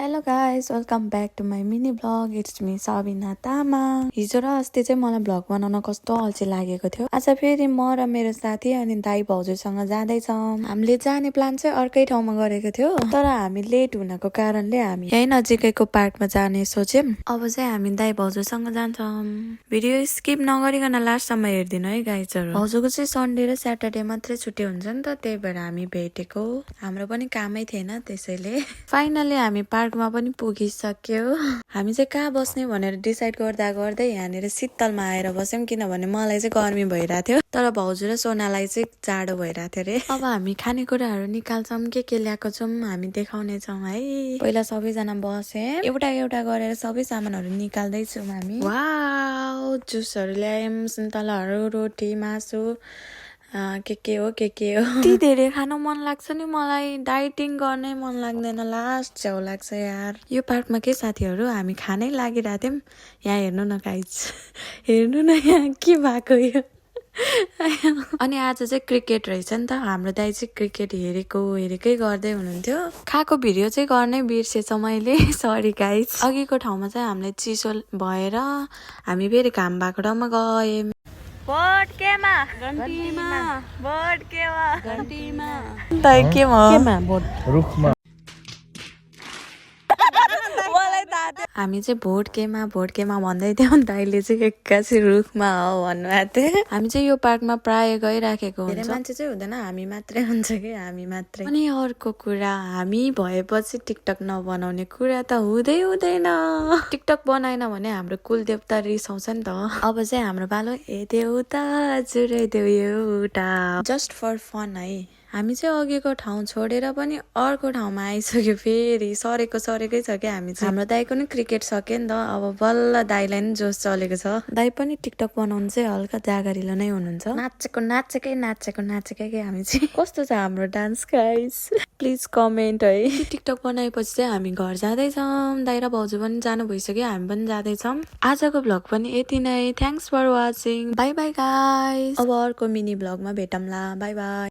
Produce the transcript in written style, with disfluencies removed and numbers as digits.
Hello guys welcome back to my mini blog it's me Sabina Tamang. हिजो र अस्ति चाहिँ मलाई ब्लग बनाउन कस्तो अल्छी लागेको थियो। आज फेरि म र मेरो साथी अनि दाई भाउजूसँग जाँदैछौँ। हामीले जाने प्लान चाहिँ अर्कै ठाउँमा गरेको थियो, तर हामी लेट हुनको कारणले हामी यही नजिकैको पार्कमा जाने सोच्यौं। अब चाहिँ हामी दाई भाउजूसँग जान्छौँ। भिडियो स्किप नगरिकन लास्टसम्म हेरिदिनु है गाइजहरू। भाउजूको चाहिँ सन्डे र स्याटरडे मात्रै छुट्टी हुन्छ नि त, त्यही भएर हामी भेटेको। हाम्रो पनि कामै थिएन, त्यसैले फाइनली हामी पार्कमा पनि पुगिसक्यो। हामी चाहिँ कहाँ बस्ने भनेर डिसाइड गर्दा गर्दै यहाँनिर शीतलमा आएर बस्यौं, किनभने मलाई चाहिँ गर्मी भइरहेको थियो तर भाउजू र सोनालाई चाहिँ जाडो भइरहेको थियो अरे। अब हामी खानेकुराहरू निकाल्छौँ, के ल्याएको छौँ हामी देखाउने छौँ है। पहिला सबैजना बसे एउटा एउटा गरेर सबै सामानहरू निकाल्दैछौँ हामी। वाउ, जुसहरू ल्यायौँ, सुन्तलाहरू, रोटी, मासु, के हो यति धेरै खान मन लाग्छ नि मलाई। डाइटिङ गर्नै मन लाग्दैन, लास्ट च्याउ लाग्छ यार। यो पार्कमा के साथीहरू हामी खानै लागिरहेको थियौँ। यहाँ हेर्नु न गाइज, हेर्नु न यहाँ के भएको यो। अनि आज चाहिँ क्रिकेट रहेछ नि त। हाम्रो दाइ चाहिँ क्रिकेट हेरेकै गर्दै हुनुहुन्थ्यो। खाएको भिडियो चाहिँ गर्नै बिर्सेछ मैले, सरी गाइज। अघिको ठाउँमा चाहिँ हामीले चिसो भएर हामी फेरि घाम भएको ठाउँमा गयौँ। बोट केमा घन्टीमा, बोट केमा घन्टीमा, दाइ केमा बोट रुखमा। हामी चाहिँ भोट केमा भन्दै थियौँ, दाइले चाहिँ एक्कासी रुखमा हो भन्नुभएको थियो। हामी चाहिँ यो पार्कमा प्राय गइराखेको हुन्छ। धेरै मान्छे चाहिँ हुँदैन, हामी मात्रै हुन्छ कि हामी मात्रै। अनि अर्को कुरा, हामी भएपछि टिकटक नबनाउने कुरा त हुँदैन। टिकटक बनाएन भने हाम्रो कुल देवता रिसाउँछ नि त। अब चाहिँ हाम्रो पालो ए देउता जुराइदेऊ एउटा, जस्ट फर फन है। हामी चाहिँ अघिको ठाउँ छोडेर पनि अर्को ठाउँमा आइसक्यो फेरि। सरेकै छ क्या हामी चाहिँ। हाम्रो दाइको नि क्रिकेट सक्यो नि त, अब बल्ल दाइलाई नि जोस चलेको छ। दाइ पनि टिकटक बनाउनु चाहिँ हल्का जागरिलो नै हुनुहुन्छ। नाचेकै के हामी चाहिँ। कस्तो छ हाम्रो डान्स गाइस, प्लिज कमेन्ट है। टिकटक बनाएपछि चाहिँ हामी घर जाँदैछौँ। दाइ र भाउजू पनि जानु भइसक्यो, हामी पनि जाँदैछौँ। आजको भ्लग पनि यति नै। Thanks for watching, bye bye guys. अब अर्को मिनी भ्लगमा भेटौँला, बाई बाई।